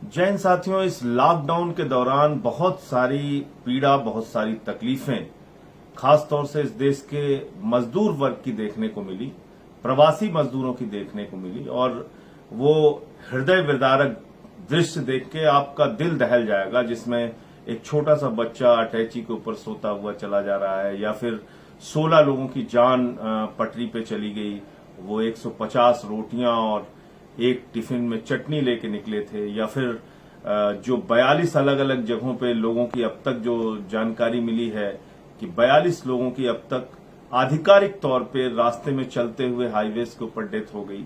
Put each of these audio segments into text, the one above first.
जैन साथियों, इस लॉकडाउन के दौरान बहुत सारी पीड़ा, बहुत सारी तकलीफें खासतौर से इस देश के मजदूर वर्ग की देखने को मिली, प्रवासी मजदूरों की देखने को मिली। और वो हृदय विदारक दृश्य देख के आपका दिल दहल जाएगा, जिसमें एक छोटा सा बच्चा अटैची के ऊपर सोता हुआ चला जा रहा है, या फिर 16 लोगों की जान पटरी पे चली गई। वो 150 रोटियां और एक टिफिन में चटनी लेके निकले थे। या फिर जो 42 अलग अलग जगहों पे लोगों की अब तक जो जानकारी मिली है कि 42 लोगों की अब तक आधिकारिक तौर पे रास्ते में चलते हुए हाईवेज के ऊपर डेथ हो गई।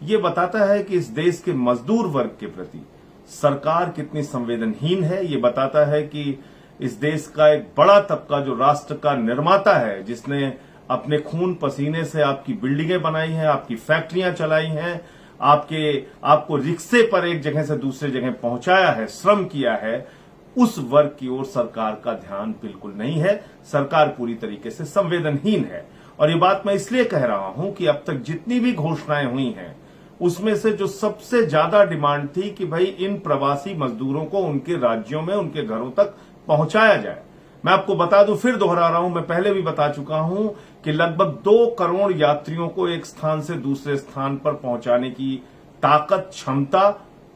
ये बताता है कि इस देश के मजदूर वर्ग के प्रति सरकार कितनी संवेदनहीन है। ये बताता है कि इस देश का एक बड़ा तबका जो राष्ट्र का निर्माता है, जिसने अपने खून पसीने से आपकी बिल्डिंगें बनाई हैं, आपकी फैक्ट्रियां चलाई हैं, आपको रिक्शे पर एक जगह से दूसरे जगह पहुंचाया है, श्रम किया है, उस वर्ग की ओर सरकार का ध्यान बिल्कुल नहीं है। सरकार पूरी तरीके से संवेदनहीन है। और ये बात मैं इसलिए कह रहा हूं कि अब तक जितनी भी घोषणाएं हुई हैं, उसमें से जो सबसे ज्यादा डिमांड थी कि भाई इन प्रवासी मजदूरों को उनके राज्यों में, उनके घरों तक पहुंचाया जाए। मैं आपको बता दूं, फिर दोहरा रहा हूं, मैं पहले भी बता चुका हूं कि लगभग 2 करोड़ यात्रियों को एक स्थान से दूसरे स्थान पर पहुंचाने की ताकत, क्षमता,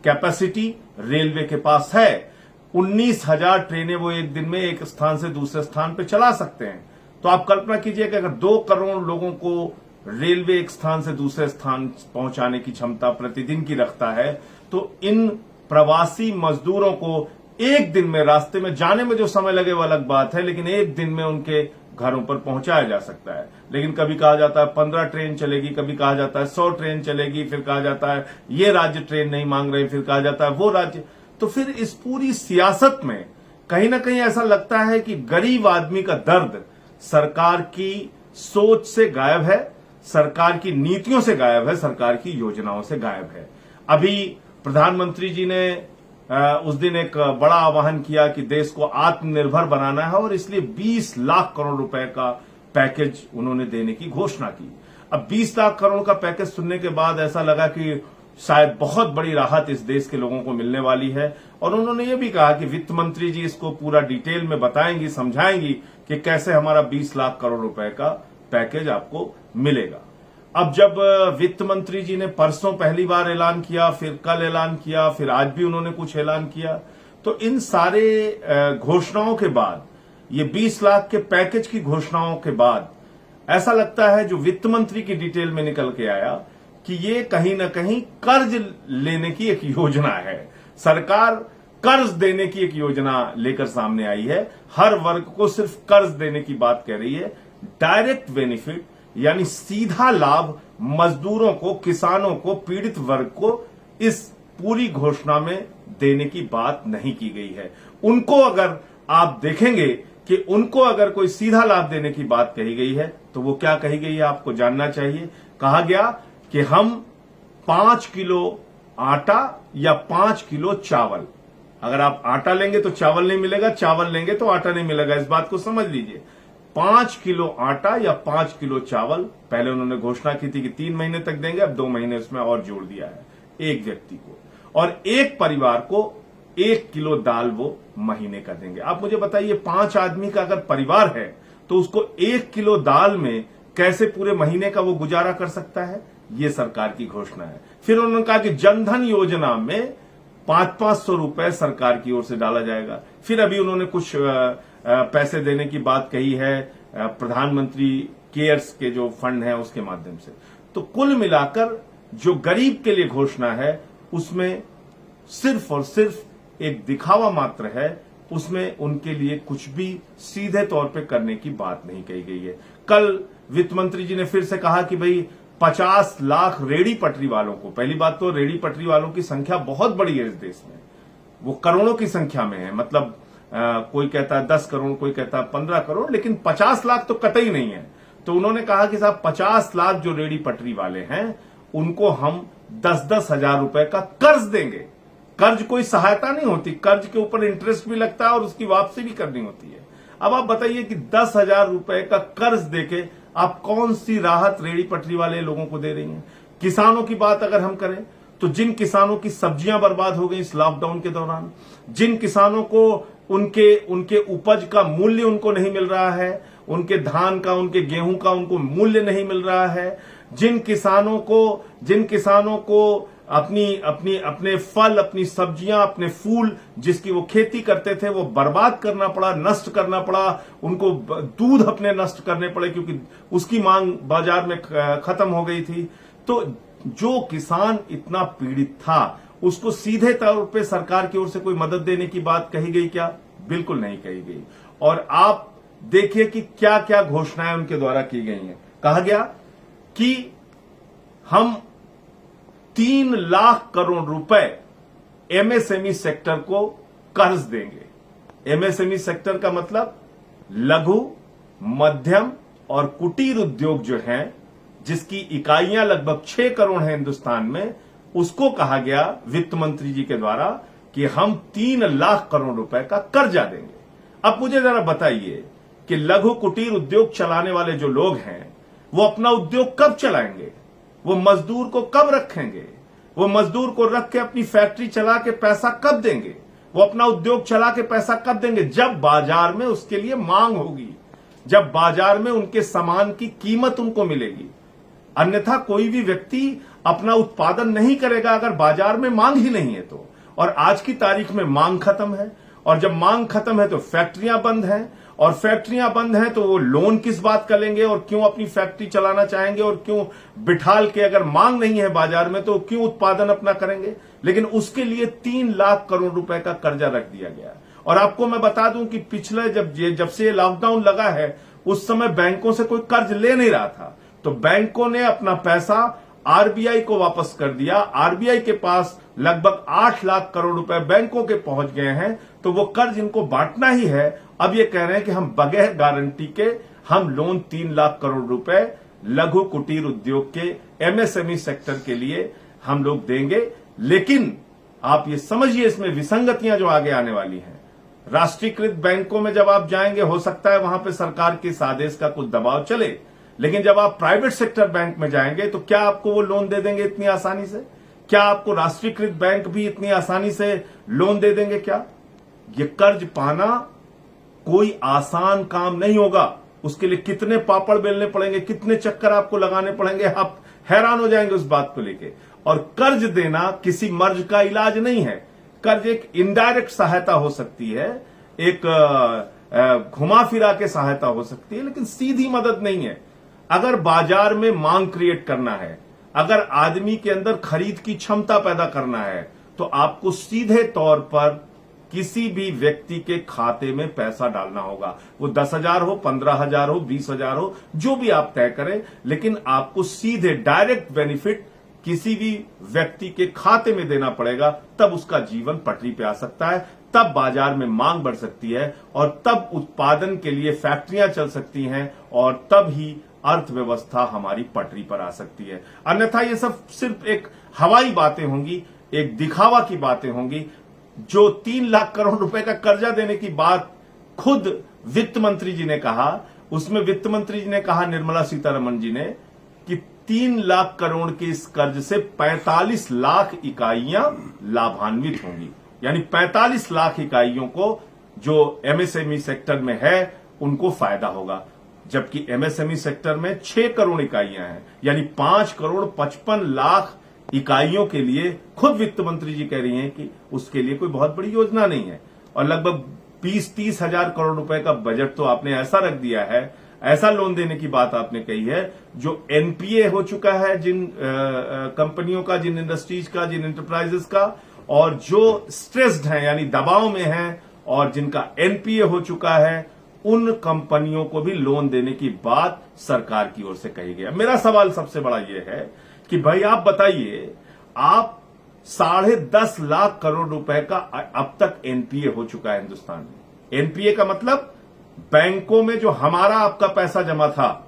कैपेसिटी रेलवे के पास है। 19,000 ट्रेनें वो एक दिन में एक स्थान से दूसरे स्थान पर चला सकते हैं। तो आप कल्पना कीजिए कि अगर 2 करोड़ लोगों को रेलवे एक स्थान से दूसरे स्थान पहुंचाने की क्षमता प्रतिदिन की रखता है, तो इन प्रवासी मजदूरों को एक दिन में, रास्ते में जाने में जो समय लगे वो अलग बात है, लेकिन एक दिन में उनके घरों पर पहुंचाया जा सकता है। लेकिन कभी कहा जाता है 15 ट्रेन चलेगी, कभी कहा जाता है 100 ट्रेन चलेगी, फिर कहा जाता है ये राज्य ट्रेन नहीं मांग रहे, फिर कहा जाता है वो राज्य। तो फिर इस पूरी सियासत में कहीं ना कहीं ऐसा लगता है कि गरीब आदमी का दर्द सरकार की सोच से गायब है, सरकार की नीतियों से गायब है, सरकार की योजनाओं से गायब है। अभी प्रधानमंत्री जी ने उस दिन एक बड़ा आह्वान किया कि देश को आत्मनिर्भर बनाना है, और इसलिए 20 लाख करोड़ रुपए का पैकेज उन्होंने देने की घोषणा की। अब 20 लाख करोड़ का पैकेज सुनने के बाद ऐसा लगा कि शायद बहुत बड़ी राहत इस देश के लोगों को मिलने वाली है। और उन्होंने ये भी कहा कि वित्त मंत्री जी इसको पूरा डिटेल में बताएंगी, समझाएंगी कि कैसे हमारा 20 लाख करोड़ रुपए का पैकेज आपको मिलेगा। अब जब वित्त मंत्री जी ने परसों पहली बार ऐलान किया, फिर कल ऐलान किया, फिर आज भी उन्होंने कुछ ऐलान किया, तो इन सारे घोषणाओं के बाद, ये 20 लाख के पैकेज की घोषणाओं के बाद ऐसा लगता है जो वित्त मंत्री की डिटेल में निकल के आया कि ये कहीं ना कहीं कर्ज लेने की एक योजना है। सरकार कर्ज देने की एक योजना लेकर सामने आई है। हर वर्ग को सिर्फ कर्ज देने की बात कह रही है। डायरेक्ट बेनिफिट यानी सीधा लाभ मजदूरों को, किसानों को, पीड़ित वर्ग को इस पूरी घोषणा में देने की बात नहीं की गई है। उनको अगर आप देखेंगे कि उनको अगर कोई सीधा लाभ देने की बात कही गई है, तो वो क्या कही गई है आपको जानना चाहिए। कहा गया कि हम 5 किलो आटा या 5 किलो चावल, अगर आप आटा लेंगे तो चावल नहीं मिलेगा, चावल लेंगे तो आटा नहीं मिलेगा, इस बात को समझ लीजिए। 5 किलो आटा या 5 किलो चावल पहले उन्होंने घोषणा की थी कि 3 महीने तक देंगे, अब 2 महीने उसमें और जोड़ दिया है एक व्यक्ति को, और एक परिवार को 1 किलो दाल वो महीने का देंगे। आप मुझे बताइए, 5 आदमी का अगर परिवार है तो उसको 1 किलो दाल में कैसे पूरे महीने का वो गुजारा कर सकता है? ये सरकार की घोषणा है। फिर उन्होंने कहा कि जनधन योजना में 500-500 रुपए सरकार की ओर से डाला जाएगा। फिर अभी उन्होंने कुछ पैसे देने की बात कही है प्रधानमंत्री केयर्स के जो फंड है उसके माध्यम से। तो कुल मिलाकर जो गरीब के लिए घोषणा है उसमें सिर्फ और सिर्फ एक दिखावा मात्र है, उसमें उनके लिए कुछ भी सीधे तौर पे करने की बात नहीं कही गई है। कल वित्त मंत्री जी ने फिर से कहा कि भाई 50 लाख रेहड़ी पटरी वालों को, पहली बात तो रेहड़ी पटरी वालों की संख्या बहुत बड़ी है इस देश में, वो करोड़ों की संख्या में है। मतलब कोई कहता है 10 करोड़, कोई कहता है 15 करोड़, लेकिन 50 लाख तो कतई नहीं है। तो उन्होंने कहा कि साहब 50 लाख जो रेहड़ी पटरी वाले हैं उनको हम 10-10 हजार रुपए का कर्ज देंगे। कर्ज कोई सहायता नहीं होती, कर्ज के ऊपर इंटरेस्ट भी लगता है और उसकी वापसी भी करनी होती है। अब आप बताइए कि 10,000 रुपए का कर्ज देके आप कौन सी राहत रेहड़ी पटरी वाले लोगों को दे रही हैं? किसानों की बात अगर हम करें तो जिन किसानों की सब्जियां बर्बाद हो गई इस लॉकडाउन के दौरान, जिन किसानों को उनके उपज का मूल्य उनको नहीं मिल रहा है, उनके धान का, उनके गेहूं का उनको मूल्य नहीं मिल रहा है, जिन किसानों को अपने फल, अपनी सब्जियां, अपने फूल जिसकी वो खेती करते थे वो बर्बाद करना पड़ा, नष्ट करना पड़ा, उनको दूध अपने नष्ट करने पड़े क्योंकि उसकी मांग बाजार में खत्म हो गई थी। तो जो किसान इतना पीड़ित था उसको सीधे तौर पे सरकार की ओर से कोई मदद देने की बात कही गई क्या? बिल्कुल नहीं कही गई। और आप देखिए कि क्या क्या घोषणाएं उनके द्वारा की गई हैं। कहा गया कि हम 3 लाख करोड़ रुपए एमएसएमई सेक्टर को कर्ज देंगे। एमएसएमई सेक्टर का मतलब लघु, मध्यम और कुटीर उद्योग जो हैं, जिसकी इकाइयां लगभग 6 करोड़ हैं हिंदुस्तान में, उसको कहा गया वित्त मंत्री जी के द्वारा कि हम 3 लाख करोड़ रुपए का कर्जा देंगे। अब मुझे जरा बताइए कि लघु कुटीर उद्योग चलाने वाले जो लोग हैं वो अपना उद्योग कब चलाएंगे? वो मजदूर को कब रखेंगे? वो मजदूर को रख के अपनी फैक्ट्री चला के पैसा कब देंगे? वो अपना उद्योग चला के पैसा कब देंगे? जब बाजार में उसके लिए मांग होगी, जब बाजार में उनके सामान की कीमत उनको मिलेगी। अन्यथा कोई भी व्यक्ति अपना उत्पादन नहीं करेगा अगर बाजार में मांग ही नहीं है तो। और आज की तारीख में मांग खत्म है, और जब मांग खत्म है तो फैक्ट्रियां बंद हैं, और फैक्ट्रियां बंद हैं तो वो लोन किस बात का लेंगे और क्यों अपनी फैक्ट्री चलाना चाहेंगे, और क्यों बिठाल के, अगर मांग नहीं है बाजार में तो क्यों उत्पादन अपना करेंगे? लेकिन उसके लिए 3 लाख करोड़ रुपए का कर्जा रख दिया गया। और आपको मैं बता दूं कि पिछले जब से लॉकडाउन लगा है उस समय बैंकों से कोई कर्ज ले नहीं रहा था, तो बैंकों ने अपना पैसा आरबीआई को वापस कर दिया। आरबीआई के पास लगभग 8 लाख करोड़ रुपए बैंकों के पहुंच गए हैं, तो वो कर्ज इनको बांटना ही है। अब ये कह रहे हैं कि हम बगैर गारंटी के हम लोन 3 लाख करोड़ रुपए लघु कुटीर उद्योग के एमएसएमई सेक्टर के लिए हम लोग देंगे। लेकिन आप ये समझिए इसमें विसंगतियां जो आगे आने वाली हैं। राष्ट्रीयकृत बैंकों में जब आप जाएंगे हो सकता है वहां पे सरकार के इस आदेश का कुछ दबाव चले, लेकिन जब आप प्राइवेट सेक्टर बैंक में जाएंगे तो क्या आपको वो लोन दे देंगे इतनी आसानी से? क्या आपको राष्ट्रीयकृत बैंक भी इतनी आसानी से लोन दे देंगे क्या? ये कर्ज पाना कोई आसान काम नहीं होगा। उसके लिए कितने पापड़ बेलने पड़ेंगे, कितने चक्कर आपको लगाने पड़ेंगे, आप हैरान हो जाएंगे उस बात को लेके। और कर्ज देना किसी मर्ज का इलाज नहीं है। कर्ज एक इनडायरेक्ट सहायता हो सकती है, एक घुमा फिरा के सहायता हो सकती है, लेकिन सीधी मदद नहीं है। अगर बाजार में मांग क्रिएट करना है, अगर आदमी के अंदर खरीद की क्षमता पैदा करना है, तो आपको सीधे तौर पर किसी भी व्यक्ति के खाते में पैसा डालना होगा। वो 10,000 हो, 15,000 हो, 20,000 हो, जो भी आप तय करें, लेकिन आपको सीधे डायरेक्ट बेनिफिट किसी भी व्यक्ति के खाते में देना पड़ेगा। तब उसका जीवन पटरी पे आ सकता है, तब बाजार में मांग बढ़ सकती है, और तब उत्पादन के लिए फैक्ट्रियां चल सकती हैं, और तब ही अर्थव्यवस्था हमारी पटरी पर आ सकती है। अन्यथा ये सब सिर्फ एक हवाई बातें होंगी, एक दिखावा की बातें होंगी। जो 3 लाख करोड़ रुपए का कर्जा देने की बात खुद वित्त मंत्री जी ने कहा, उसमें वित्त मंत्री जी ने कहा, निर्मला सीतारमण जी ने, कि 3 लाख करोड़ के इस कर्ज से 45 लाख इकाइयां लाभान्वित होंगी। यानी 45 लाख इकाइयों को जो एमएसएमई सेक्टर में है उनको फायदा होगा। जबकि एमएसएमई सेक्टर में 6 करोड़ इकाइयां हैं, यानी 5 करोड़ 55 लाख इकाइयों के लिए खुद वित्त मंत्री जी कह रही हैं कि उसके लिए कोई बहुत बड़ी योजना नहीं है। और लगभग 20-30 हजार करोड़ रुपए का बजट तो आपने ऐसा रख दिया है, ऐसा लोन देने की बात आपने कही है, जो एनपीए हो चुका है जिन कंपनियों का, जिन इंडस्ट्रीज का, जिन एंटरप्राइजेस का, और जो स्ट्रेस्ड हैं यानी दबाव में हैं और जिनका एनपीए हो चुका है, उन कंपनियों को भी लोन देने की बात सरकार की ओर से कही गई। मेरा सवाल सबसे बड़ा यह है कि भाई आप बताइए, आप 10.5 लाख करोड़ रुपए का अब तक एनपीए हो चुका है हिंदुस्तान में। एनपीए का मतलब बैंकों में जो हमारा आपका पैसा जमा था,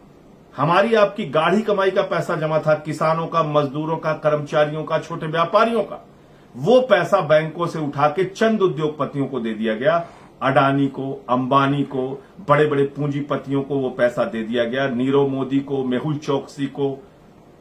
हमारी आपकी गाढ़ी कमाई का पैसा जमा था, किसानों का, मजदूरों का, कर्मचारियों का, छोटे व्यापारियों का, वो पैसा बैंकों से उठा के चंद उद्योगपतियों को दे दिया गया। अडानी को, अंबानी को, बड़े बड़े पूंजीपतियों को वो पैसा दे दिया गया। नीरव मोदी को, मेहुल चोकसी को,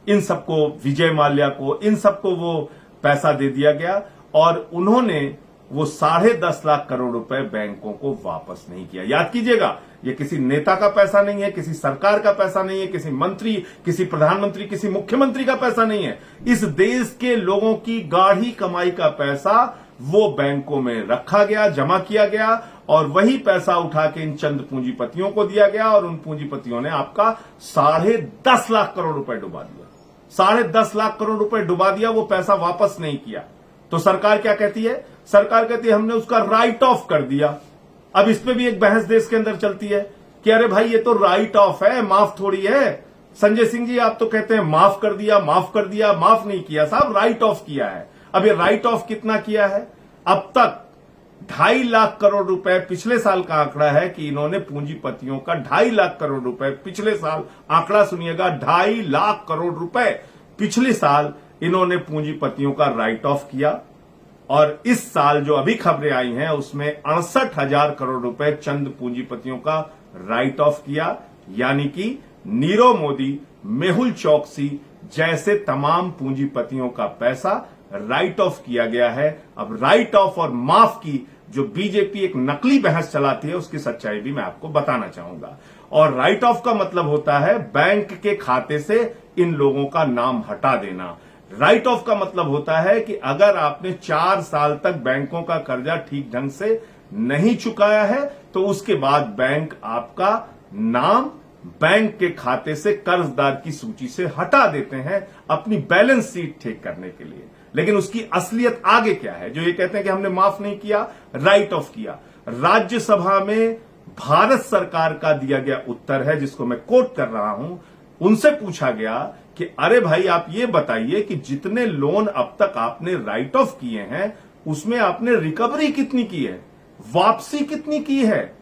इन सबको, विजय माल्या को, इन सबको वो पैसा दे दिया गया और उन्होंने वो 10.5 लाख करोड़ रुपए बैंकों को वापस नहीं किया। याद कीजिएगा, ये किसी नेता का पैसा नहीं है, किसी सरकार का पैसा नहीं है, किसी मंत्री, किसी प्रधानमंत्री, किसी मुख्यमंत्री का पैसा नहीं है। इस देश के लोगों की गाढ़ी कमाई का पैसा वो बैंकों में रखा गया, जमा किया गया और वही पैसा उठा के इन चंद पूंजीपतियों को दिया गया और उन पूंजीपतियों ने आपका 10.5 लाख करोड़ रुपए डुबा दिया। 10.5 लाख करोड़ रुपए डुबा दिया, वो पैसा वापस नहीं किया। तो सरकार क्या कहती है? सरकार कहती है हमने उसका राइट ऑफ कर दिया। अब इस पे भी एक बहस देश के अंदर चलती है कि अरे भाई ये तो राइट ऑफ है, माफ थोड़ी है। संजय सिंह जी आप तो कहते हैं माफ कर दिया, माफ कर दिया। माफ नहीं किया साहब, राइट ऑफ किया है। अब ये राइट ऑफ कितना किया है? अब तक 2.5 लाख करोड़ रुपए, पिछले साल का आंकड़ा है कि इन्होंने पूंजीपतियों का 2.5 लाख करोड़ रुपए, पिछले साल आंकड़ा सुनिएगा, 2.5 लाख करोड़ रुपए पिछले साल इन्होंने पूंजीपतियों का राइट ऑफ किया। और इस साल जो अभी खबरें आई हैं उसमें 68,000 करोड़ रुपए चंद पूंजीपतियों का राइट ऑफ किया। यानी कि नीरव मोदी, मेहुल चौकसी जैसे तमाम पूंजीपतियों का पैसा राइट ऑफ किया गया है। अब राइट ऑफ और माफ की जो बीजेपी एक नकली बहस चलाती है उसकी सच्चाई भी मैं आपको बताना चाहूंगा। और राइट ऑफ का मतलब होता है बैंक के खाते से इन लोगों का नाम हटा देना। राइट ऑफ का मतलब होता है कि अगर आपने 4 साल तक बैंकों का कर्जा ठीक ढंग से नहीं चुकाया है तो उसके बाद बैंक आपका नाम बैंक के खाते से कर्जदार की सूची से हटा देते हैं अपनी बैलेंस शीट ठीक करने के लिए। लेकिन उसकी असलियत आगे क्या है? जो ये कहते हैं कि हमने माफ नहीं किया, राइट ऑफ किया। राज्यसभा में भारत सरकार का दिया गया उत्तर है जिसको मैं कोट कर रहा हूं। उनसे पूछा गया कि अरे भाई आप ये बताइए कि जितने लोन अब तक आपने राइट ऑफ किए हैं उसमें आपने रिकवरी कितनी की है, वापसी कितनी की है?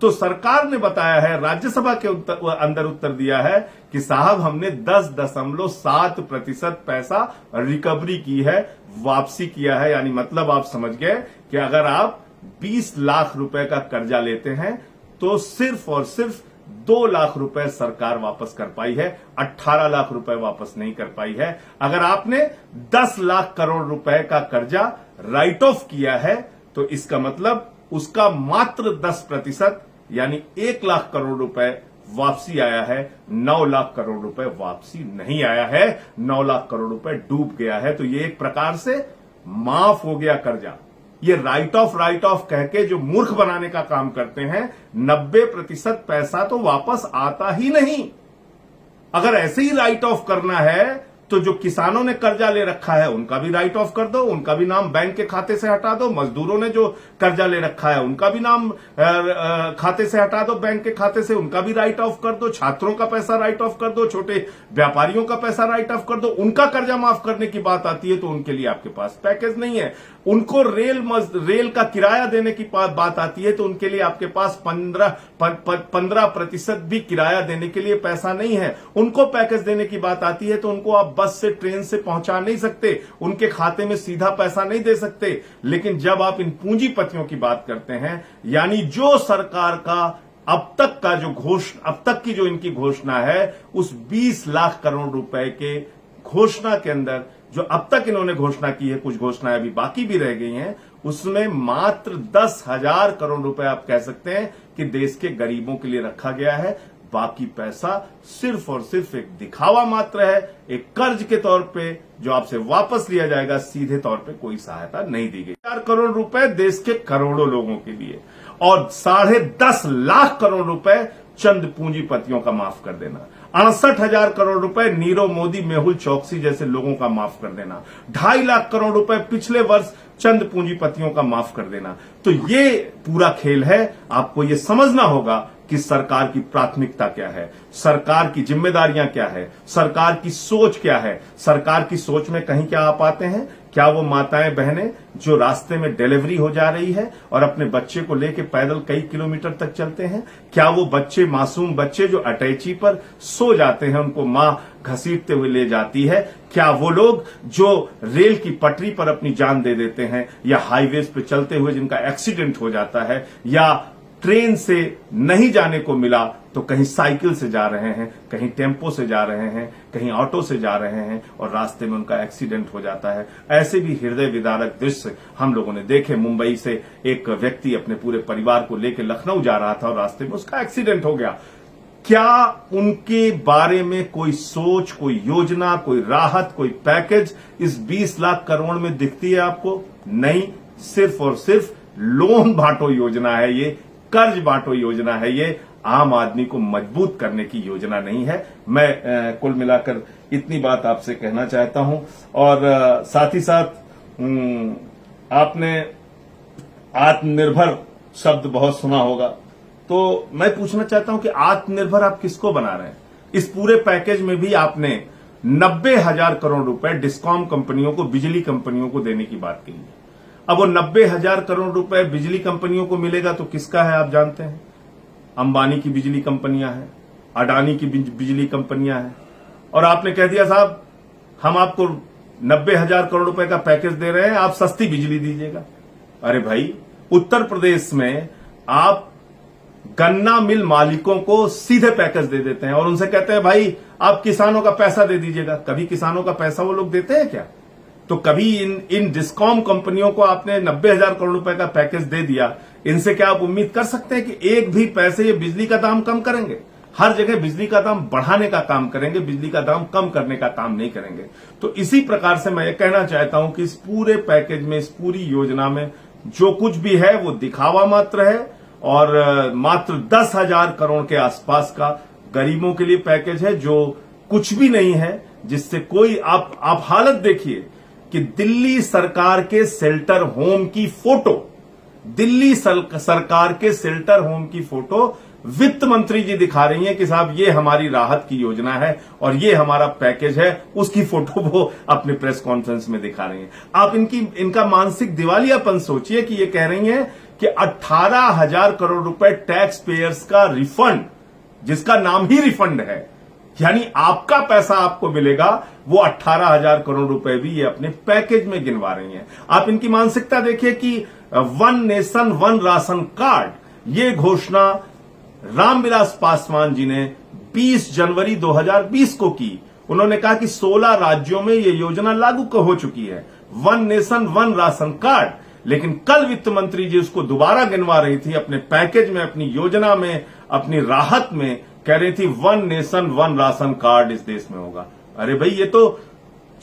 तो सरकार ने बताया है, राज्यसभा के अंदर उत्तर दिया है कि साहब हमने 10.7% पैसा रिकवरी की है, वापसी किया है। यानी मतलब आप समझ गए कि अगर आप 20 लाख रुपए का कर्जा लेते हैं तो सिर्फ और सिर्फ 2 लाख रुपए सरकार वापस कर पाई है, 18 लाख रुपए वापस नहीं कर पाई है। अगर आपने 10 लाख करोड़ रुपए का कर्जा राइट ऑफ किया है तो इसका मतलब उसका मात्र 10% यानी 1 लाख करोड़ रुपए वापसी आया है, 9 लाख करोड़ रुपए वापसी नहीं आया है। 9 लाख करोड़ रुपए डूब गया है। तो ये एक प्रकार से माफ हो गया कर्जा। ये राइट ऑफ कह के जो मूर्ख बनाने का काम करते हैं, 90% पैसा तो वापस आता ही नहीं। अगर ऐसे ही राइट ऑफ करना है तो जो किसानों ने कर्जा ले रखा है उनका भी राइट ऑफ कर दो, उनका भी नाम बैंक के खाते से हटा दो। मजदूरों ने जो कर्जा ले रखा है उनका भी नाम खाते से हटा दो, बैंक के खाते से उनका भी राइट ऑफ कर दो। छात्रों का पैसा राइट ऑफ कर दो, छोटे व्यापारियों का पैसा राइट ऑफ कर दो। उनका कर्जा माफ करने की बात आती है तो उनके लिए आपके पास पैकेज नहीं है। उनको रेल का किराया देने की बात आती है तो उनके लिए आपके पास 15% भी किराया देने के लिए पैसा नहीं है। उनको पैकेज देने की बात आती है तो उनको आप बस से, ट्रेन से पहुंचा नहीं सकते, उनके खाते में सीधा पैसा नहीं दे सकते। लेकिन जब आप इन पूंजीपतियों की बात करते हैं, यानी जो सरकार का अब तक की जो इनकी घोषणा है, उस 20 लाख करोड़ रुपए के घोषणा के अंदर जो अब तक इन्होंने घोषणा की है, कुछ घोषणाएं अभी बाकी भी रह गई हैं, उसमें मात्र 10,000 करोड़ रुपए आप कह सकते हैं कि देश के गरीबों के लिए रखा गया है। बाकी पैसा सिर्फ और सिर्फ एक दिखावा मात्र है, एक कर्ज के तौर पे जो आपसे वापस लिया जाएगा। सीधे तौर पे कोई सहायता नहीं दी गई। 4 करोड़ रुपए देश के करोड़ों लोगों के लिए और 10.5 लाख करोड़ रुपए चंद पूंजीपतियों का माफ कर देना। 68,000 करोड़ रुपए नीरव मोदी, मेहुल चौकसी जैसे लोगों का माफ कर देना। 2.5 लाख करोड़ रुपए पिछले वर्ष चंद पूंजीपतियों का माफ कर देना। तो ये पूरा खेल है। आपको ये समझना होगा कि सरकार की प्राथमिकता क्या है, सरकार की जिम्मेदारियां क्या है, सरकार की सोच क्या है। सरकार की सोच में कहीं क्या आप आते हैं? क्या वो माताएं बहनें जो रास्ते में डिलीवरी हो जा रही है और अपने बच्चे को लेके पैदल कई किलोमीटर तक चलते हैं? क्या वो बच्चे, मासूम बच्चे जो अटैची पर सो जाते हैं, उनको मां घसीटते हुए ले जाती है? क्या वो लोग जो रेल की पटरी पर अपनी जान दे देते हैं या हाईवेज पे चलते हुए जिनका एक्सीडेंट हो जाता है या ट्रेन से नहीं जाने को मिला तो कहीं साइकिल से जा रहे हैं, कहीं टेम्पो से जा रहे हैं, कहीं ऑटो से जा रहे हैं और रास्ते में उनका एक्सीडेंट हो जाता है। ऐसे भी हृदय विदारक दृश्य हम लोगों ने देखे। मुंबई से एक व्यक्ति अपने पूरे परिवार को लेकर लखनऊ जा रहा था और रास्ते में उसका एक्सीडेंट हो गया। क्या उनके बारे में कोई सोच, कोई योजना, कोई राहत, कोई पैकेज इस 20 लाख करोड़ में दिखती है आपको? नहीं, सिर्फ और सिर्फ लोन बांटो योजना है ये, कर्ज बांटो योजना है ये, आम आदमी को मजबूत करने की योजना नहीं है। मैं कुल मिलाकर इतनी बात आपसे कहना चाहता हूं। और साथ ही साथ आपने आत्मनिर्भर शब्द बहुत सुना होगा, तो मैं पूछना चाहता हूं कि आत्मनिर्भर आप किसको बना रहे हैं? इस पूरे पैकेज में भी आपने 90,000 करोड़ रुपए डिस्कॉम कंपनियों को, बिजली कंपनियों को देने की बात की है। अब वो 90,000 करोड़ रुपए बिजली कंपनियों को मिलेगा तो किसका है आप जानते हैं? अंबानी की बिजली कंपनियां हैं, अडानी की बिजली कंपनियां हैं। और आपने कह दिया साहब हम आपको 90,000 करोड़ रुपए का पैकेज दे रहे हैं, आप सस्ती बिजली दीजिएगा। अरे भाई, उत्तर प्रदेश में आप गन्ना मिल मालिकों को सीधे पैकेज दे देते हैं और उनसे कहते हैं भाई आप किसानों का पैसा दे दीजिएगा। कभी किसानों का पैसा वो लोग देते हैं क्या? तो कभी इन डिस्कॉम कंपनियों को आपने 90,000 करोड़ रुपए का पैकेज दे दिया, इनसे क्या आप उम्मीद कर सकते हैं कि एक भी पैसे ये बिजली का दाम कम करेंगे? हर जगह बिजली का दाम बढ़ाने का काम करेंगे, बिजली का दाम कम करने का काम नहीं करेंगे। तो इसी प्रकार से मैं ये कहना चाहता हूं कि इस पूरे पैकेज में, इस पूरी योजना में जो कुछ भी है वो दिखावा मात्र है और मात्र 10,000 करोड़ के आसपास का गरीबों के लिए पैकेज है, जो कुछ भी नहीं है, जिससे कोई आप हालत देखिए कि दिल्ली सरकार के शेल्टर होम की फोटो, दिल्ली सरकार के शेल्टर होम की फोटो वित्त मंत्री जी दिखा रही हैं कि साहब ये हमारी राहत की योजना है और ये हमारा पैकेज है, उसकी फोटो वो अपने प्रेस कॉन्फ्रेंस में दिखा रही हैं। आप इनका मानसिक दिवालियापन सोचिए कि ये कह रही हैं कि 18,000 करोड़ रुपए टैक्स पेयर्स का रिफंड, जिसका नाम ही रिफंड है, यानी आपका पैसा आपको मिलेगा, वो 18,000 करोड़ रुपए भी ये अपने पैकेज में गिनवा रही हैं। आप इनकी मानसिकता देखिए कि one nation one ration card, ये घोषणा रामविलास पासवान जी ने 20 जनवरी 2020 को की। उन्होंने कहा कि 16 राज्यों में ये योजना लागू हो चुकी है, one nation one ration card. लेकिन कल वित्त मंत्री जी उसको दोबारा गिनवा रही थी अपने पैकेज में, अपनी योजना में, अपनी राहत में, कह रही थी one nation one ration card इस देश में होगा। अरे भाई, ये तो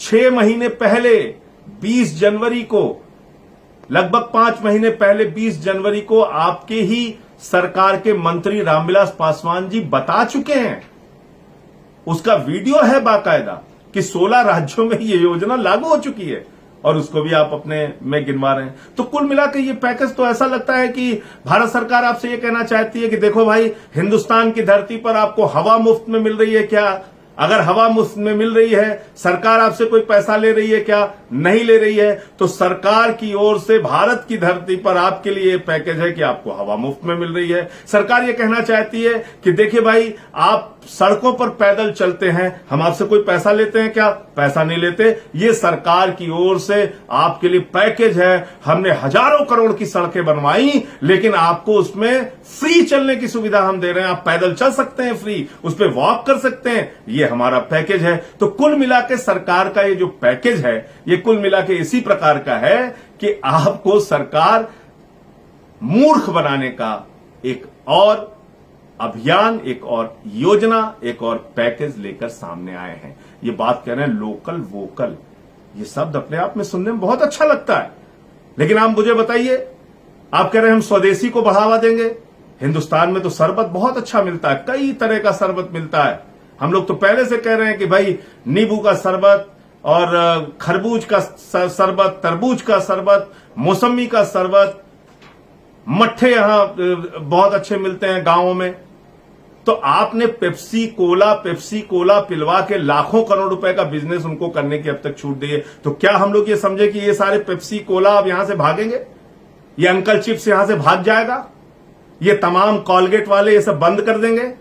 6 महीने पहले 20 जनवरी को, लगभग 5 महीने पहले 20 जनवरी को आपके ही सरकार के मंत्री रामविलास पासवान जी बता चुके हैं। उसका वीडियो है बाकायदा कि 16 राज्यों में ये योजना लागू हो चुकी है और उसको भी आप अपने में गिनवा रहे हैं। तो कुल मिलाकर ये पैकेज तो ऐसा लगता है कि भारत सरकार आपसे ये कहना चाहती है कि देखो भाई, हिंदुस्तान की धरती पर आपको हवा मुफ्त में मिल रही है क्या? अगर हवा मुफ्त में मिल रही है, सरकार आपसे कोई पैसा ले रही है क्या? नहीं ले रही है। तो सरकार की ओर से भारत की धरती पर आपके लिए पैकेज है कि आपको हवा मुफ्त में मिल रही है। सरकार ये कहना चाहती है कि देखिए भाई, आप सड़कों पर पैदल चलते हैं, हम आपसे कोई पैसा लेते हैं क्या? पैसा नहीं लेते। ये सरकार की ओर से आपके लिए पैकेज है। हमने हजारों करोड़ की सड़कें बनवाई, लेकिन आपको उसमें फ्री चलने की सुविधा हम दे रहे हैं। आप पैदल चल सकते हैं फ्री, उस पर वॉक कर सकते हैं। ये हमारा पैकेज है। तो कुल मिलाकर सरकार का ये जो पैकेज है, ये कुल मिलाकर इसी प्रकार का है कि आपको सरकार मूर्ख बनाने का एक और अभियान, एक और योजना, एक और पैकेज लेकर सामने आए हैं। ये बात कह रहे हैं लोकल वोकल, ये शब्द अपने आप में सुनने में बहुत अच्छा लगता है, लेकिन आप मुझे बताइए, आप कह रहे हैं हम स्वदेशी को बढ़ावा देंगे। हिंदुस्तान में तो शरबत बहुत अच्छा मिलता है, कई तरह का शरबत मिलता है। हम लोग तो पहले से कह रहे हैं कि भाई नींबू का शरबत और खरबूज का शरबत, तरबूज का शरबत, मौसमी का शरबत, मट्ठे यहां बहुत अच्छे मिलते हैं गांवों में। तो आपने पेप्सी कोला पिलवा के लाखों करोड़ रुपए का बिजनेस उनको करने की अब तक छूट दी है। तो क्या हम लोग ये समझे कि ये सारे पेप्सी कोला अब यहां से भागेंगे? ये अंकल चिप्स यहां से भाग जाएगा? ये तमाम कॉलगेट वाले ये सब बंद कर देंगे?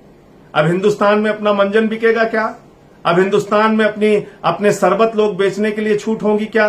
अब हिंदुस्तान में अपना मंजन बिकेगा क्या? अब हिंदुस्तान में अपने शरबत लोग बेचने के लिए छूट होगी क्या?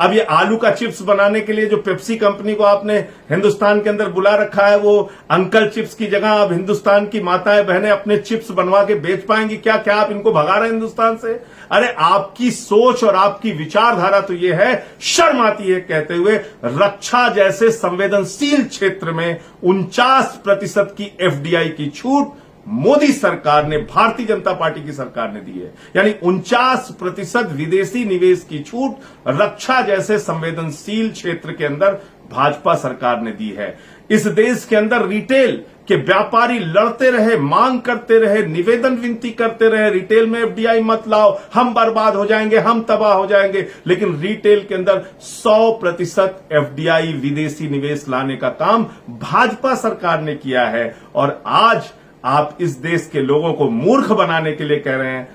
अब ये आलू का चिप्स बनाने के लिए जो पेप्सी कंपनी को आपने हिंदुस्तान के अंदर बुला रखा है, वो अंकल चिप्स की जगह अब हिंदुस्तान की माताएं बहनें अपने चिप्स बनवा के बेच पाएंगी क्या? क्या आप इनको भगा रहे हैं हिंदुस्तान से? अरे आपकी सोच और आपकी विचारधारा तो ये है, शर्म आती है कहते हुए रक्षा जैसे संवेदनशील क्षेत्र में 49% की एफडीआई की छूट मोदी सरकार ने, भारतीय जनता पार्टी की सरकार ने दी है। यानी 49% विदेशी निवेश की छूट रक्षा जैसे संवेदनशील क्षेत्र के अंदर भाजपा सरकार ने दी है। इस देश के अंदर रिटेल के व्यापारी लड़ते रहे, मांग करते रहे, निवेदन विनती करते रहे, रिटेल में एफडीआई मत लाओ, हम बर्बाद हो जाएंगे, हम तबाह हो जाएंगे। लेकिन रिटेल के अंदर 100% एफडीआई विदेशी निवेश लाने का काम भाजपा सरकार ने किया है। और आज आप इस देश के लोगों को मूर्ख बनाने के लिए कह रहे हैं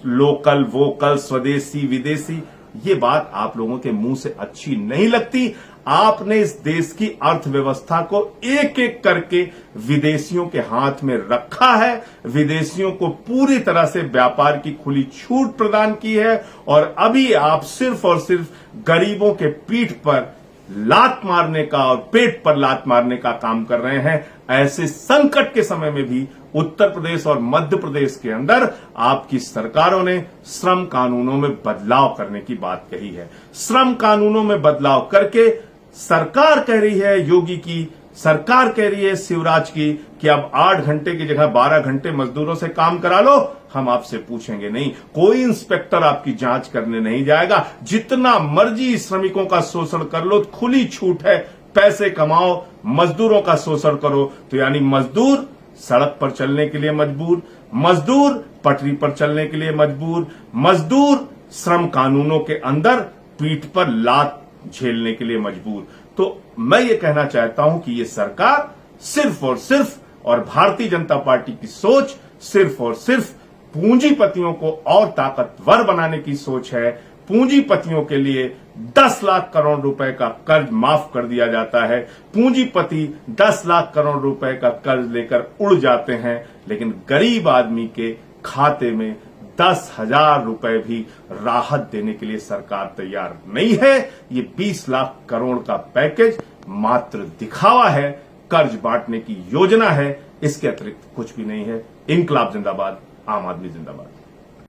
लोकल, वोकल, स्वदेशी, विदेशी। ये बात आप लोगों के मुंह से अच्छी नहीं लगती। आपने इस देश की अर्थव्यवस्था को एक एक करके विदेशियों के हाथ में रखा है, विदेशियों को पूरी तरह से व्यापार की खुली छूट प्रदान की है, और अभी आप सिर्फ और सिर्फ गरीबों के पीठ पर लात मारने का और पेट पर लात मारने का काम कर रहे हैं। ऐसे संकट के समय में भी उत्तर प्रदेश और मध्य प्रदेश के अंदर आपकी सरकारों ने श्रम कानूनों में बदलाव करने की बात कही है। श्रम कानूनों में बदलाव करके सरकार कह रही है, योगी की सरकार कह रही है, शिवराज की, कि अब 8 घंटे की जगह 12 घंटे मजदूरों से काम करा लो, हम आपसे पूछेंगे नहीं। कोई इंस्पेक्टर आपकी जांच करने नहीं जाएगा। जितना मर्जी श्रमिकों का शोषण कर लो, खुली छूट है, पैसे कमाओ, मजदूरों का शोषण करो। तो यानी मजदूर सड़क पर चलने के लिए मजबूर, मजदूर पटरी पर चलने के लिए मजबूर, मजदूर श्रम कानूनों के अंदर पीठ पर लात झेलने के लिए मजबूर। तो मैं ये कहना चाहता हूं कि ये सरकार सिर्फ और सिर्फ, और भारतीय जनता पार्टी की सोच सिर्फ और सिर्फ पूंजीपतियों को और ताकतवर बनाने की सोच है। पूंजीपतियों के लिए 10 लाख करोड़ रुपए का कर्ज माफ कर दिया जाता है। पूंजीपति 10 लाख करोड़ रुपए का कर्ज लेकर उड़ जाते हैं, लेकिन गरीब आदमी के खाते में 10,000 रुपए भी राहत देने के लिए सरकार तैयार नहीं है। ये 20 लाख करोड़ का पैकेज मात्र दिखावा है, कर्ज बांटने की योजना है, इसके अतिरिक्त कुछ भी नहीं है। इंकलाब जिंदाबाद, आम आदमी जिंदाबाद।